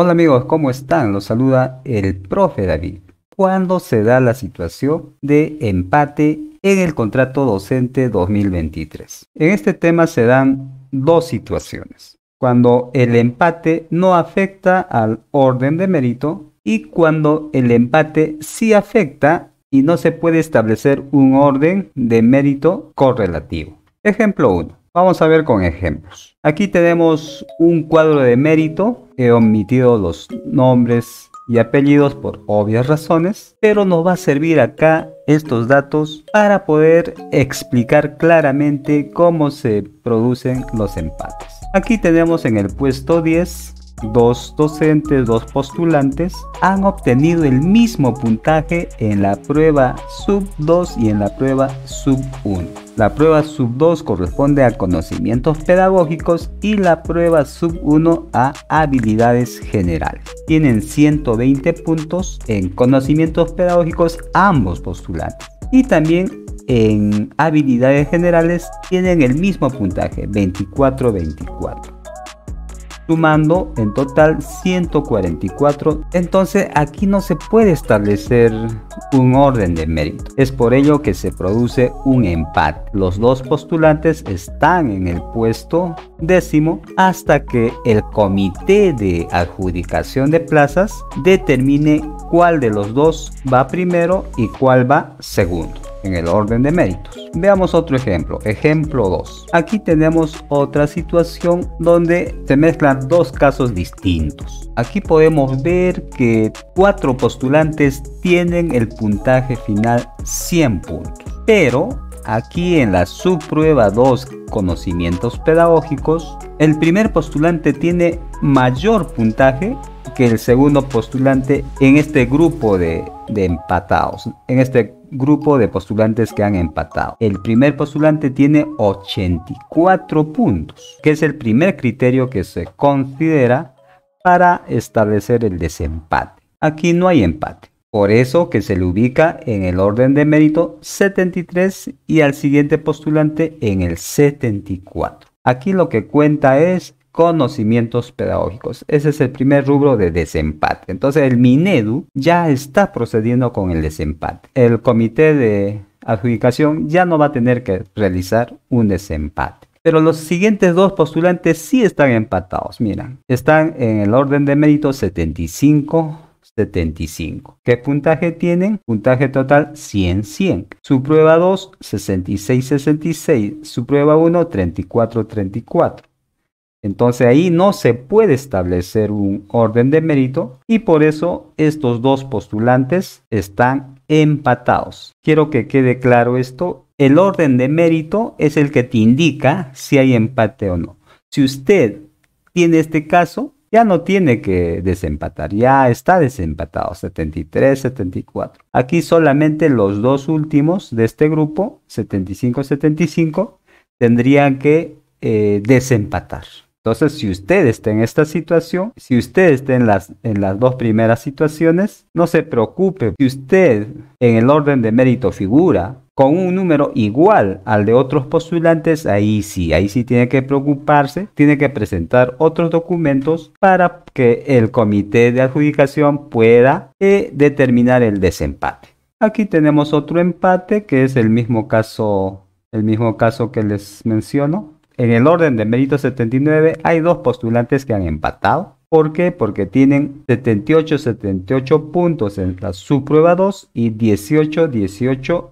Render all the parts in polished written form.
Hola amigos, ¿cómo están? Los saluda el profe David. ¿Cuándo se da la situación de empate en el contrato docente 2023? En este tema se dan dos situaciones. Cuando el empate no afecta al orden de mérito y cuando el empate sí afecta y no se puede establecer un orden de mérito correlativo. Ejemplo 1. Vamos a ver con ejemplos. Aquí tenemos un cuadro de mérito. He omitido los nombres y apellidos por obvias razones, pero nos va a servir acá estos datos para poder explicar claramente cómo se producen los empates. Aquí tenemos en el puesto 10 dos docentes, dos postulantes han obtenido el mismo puntaje en la prueba sub 2 y en la prueba sub 1. La prueba sub 2 corresponde a conocimientos pedagógicos y la prueba sub 1 a habilidades generales. Tienen 120 puntos en conocimientos pedagógicos ambos postulantes y también en habilidades generales tienen el mismo puntaje, 24-24. Sumando en total 144, entonces aquí no se puede establecer un orden de mérito. Es por ello que se produce un empate. Los dos postulantes están en el puesto 10º hasta que el comité de adjudicación de plazas determine cuál de los dos va primero y cuál va segundo en el orden de méritos. Veamos otro ejemplo, ejemplo 2. Aquí tenemos otra situación donde se mezclan dos casos distintos. Aquí podemos ver que 4 postulantes tienen el puntaje final 100 puntos, pero aquí en la subprueba 2 conocimientos pedagógicos, el primer postulante tiene mayor puntaje que el segundo postulante en este grupo de empatados, en este grupo de postulantes que han empatado. El primer postulante tiene 84 puntos, que es el primer criterio que se considera para establecer el desempate. Aquí no hay empate. Por eso que se le ubica en el orden de mérito 73 y al siguiente postulante en el 74. Aquí lo que cuenta es conocimientos pedagógicos. Ese es el primer rubro de desempate. Entonces el Minedu ya está procediendo con el desempate. El comité de adjudicación ya no va a tener que realizar un desempate. Pero los siguientes dos postulantes sí están empatados. Miren, están en el orden de mérito 75. ¿Qué puntaje tienen? Puntaje total 100. Su prueba 2, 66. Su prueba 1, 34. Entonces ahí no se puede establecer un orden de mérito y por eso estos dos postulantes están empatados. Quiero que quede claro esto. El orden de mérito es el que te indica si hay empate o no. Si usted tiene este caso, ya no tiene que desempatar, ya está desempatado, 73-74. Aquí solamente los dos últimos de este grupo, 75-75, tendrían que desempatar. Entonces, si usted está en esta situación, si usted está en las dos primeras situaciones, no se preocupe. Si usted en el orden de mérito figura con un número igual al de otros postulantes, ahí sí tiene que preocuparse, tiene que presentar otros documentos para que el comité de adjudicación pueda determinar el desempate. Aquí tenemos otro empate que es el mismo caso que les menciono. En el orden de mérito 79 hay dos postulantes que han empatado. ¿Por qué? Porque tienen 78 puntos en la subprueba 2 y 18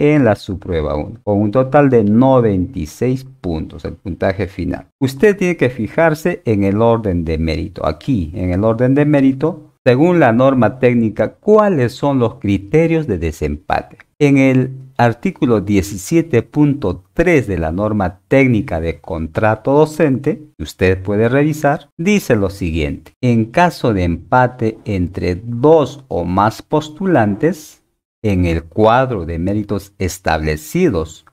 en la subprueba 1, con un total de 96 puntos, el puntaje final. Usted tiene que fijarse en el orden de mérito. Aquí, en el orden de mérito, según la norma técnica, ¿cuáles son los criterios de desempate? En el artículo 17.3 de la norma técnica de contrato docente, que usted puede revisar, dice lo siguiente: en caso de empate entre dos o más postulantes, en el cuadro de méritos establecidos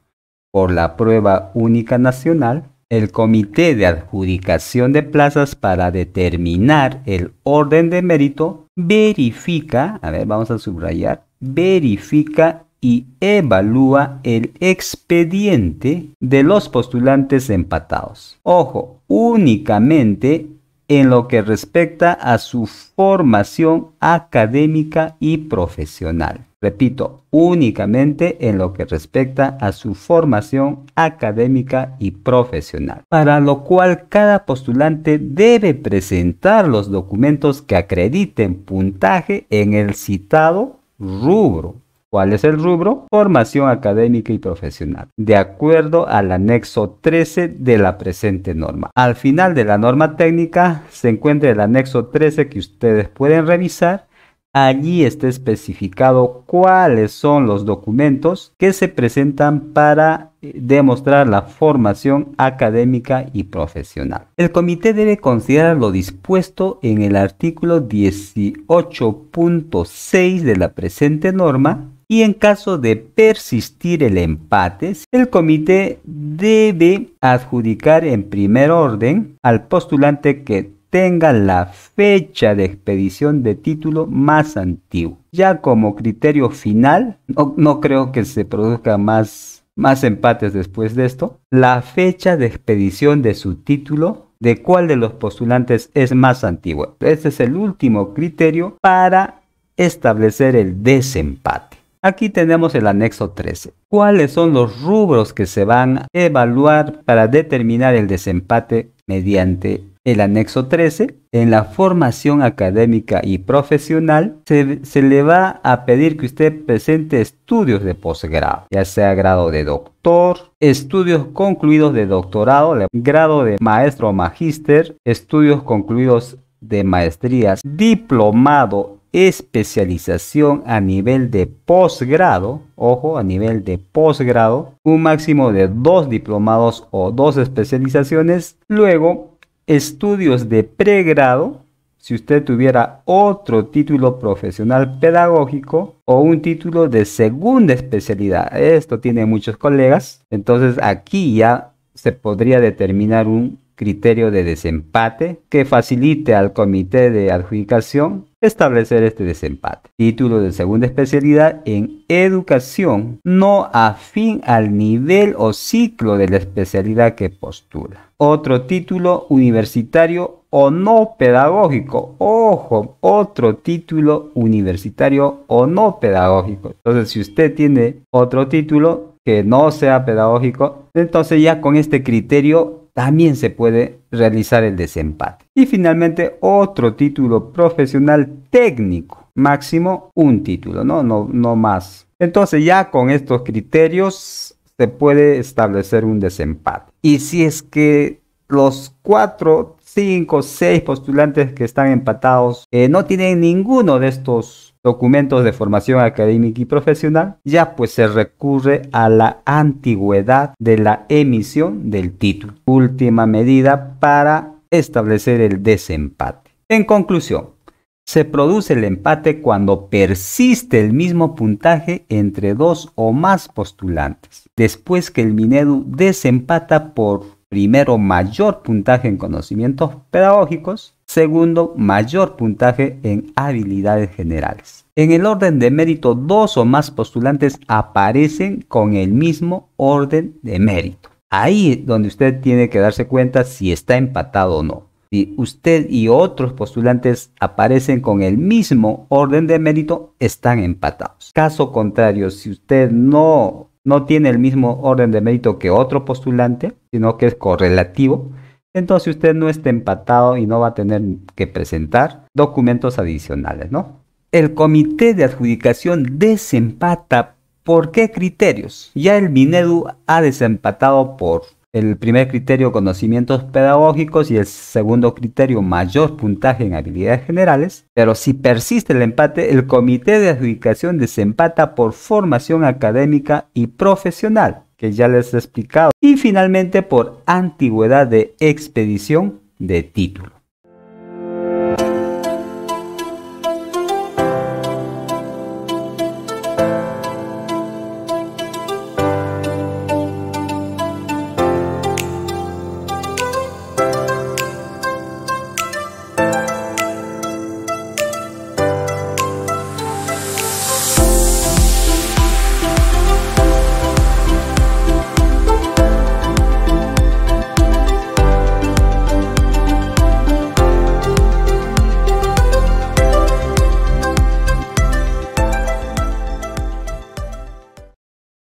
por la prueba única nacional, el comité de adjudicación de plazas para determinar el orden de mérito verifica, vamos a subrayar, verifica y evalúa el expediente de los postulantes empatados. Ojo, únicamente en lo que respecta a su formación académica y profesional. Repito, únicamente en lo que respecta a su formación académica y profesional, para lo cual cada postulante debe presentar los documentos que acrediten puntaje en el citado rubro. ¿Cuál es el rubro? Formación académica y profesional, de acuerdo al anexo 13 de la presente norma. Al final de la norma técnica se encuentra el anexo 13 que ustedes pueden revisar. Allí está especificado cuáles son los documentos que se presentan para demostrar la formación académica y profesional. El comité debe considerar lo dispuesto en el artículo 18.6 de la presente norma y en caso de persistir el empate, el comité debe adjudicar en primer orden al postulante que tenga la fecha de expedición de título más antiguo. Ya como criterio final, no creo que se produzca más empates después de esto, la fecha de expedición de su título, de cuál de los postulantes es más antiguo. Este es el último criterio para establecer el desempate. Aquí tenemos el anexo 13. ¿Cuáles son los rubros que se van a evaluar para determinar el desempate mediante el anexo 13? En la formación académica y profesional se le va a pedir que usted presente estudios de posgrado, ya sea grado de doctor, estudios concluidos de doctorado, grado de maestro o magíster, estudios concluidos de maestrías, diplomado, especialización a nivel de posgrado, ojo, a nivel de posgrado, un máximo de 2 diplomados o 2 especializaciones, luego estudios de pregrado, si usted tuviera otro título profesional pedagógico o un título de segunda especialidad, esto tiene muchos colegas, entonces aquí ya se podría determinar un criterio de desempate que facilite al comité de adjudicación establecer este desempate. Título de segunda especialidad en educación no afín al nivel o ciclo de la especialidad que postula. Otro título universitario o no pedagógico. Ojo, otro título universitario o no pedagógico. Entonces, si usted tiene otro título que no sea pedagógico, entonces ya con este criterio también se puede realizar el desempate. Y finalmente otro título profesional técnico, máximo un título, no más. Entonces ya con estos criterios se puede establecer un desempate. Y si es que los 4, 5, 6 postulantes que están empatados no tienen ninguno de estos documentos de formación académica y profesional, ya pues se recurre a la antigüedad de la emisión del título. Última medida para establecer el desempate. En conclusión, se produce el empate cuando persiste el mismo puntaje entre 2 o más postulantes, después que el Minedu desempata por primero, mayor puntaje en conocimientos pedagógicos. Segundo, mayor puntaje en habilidades generales. En el orden de mérito, 2 o más postulantes aparecen con el mismo orden de mérito. Ahí es donde usted tiene que darse cuenta si está empatado o no. Si usted y otros postulantes aparecen con el mismo orden de mérito, están empatados. Caso contrario, si usted no tiene el mismo orden de mérito que otro postulante, sino que es correlativo, entonces usted no está empatado y no va a tener que presentar documentos adicionales, ¿no? El comité de adjudicación desempata. ¿Por qué criterios? Ya el Minedu ha desempatado por el primer criterio, conocimientos pedagógicos, y el segundo criterio, mayor puntaje en habilidades generales. Pero si persiste el empate, el comité de adjudicación desempata por formación académica y profesional, que ya les he explicado. Y finalmente por antigüedad de expedición de título.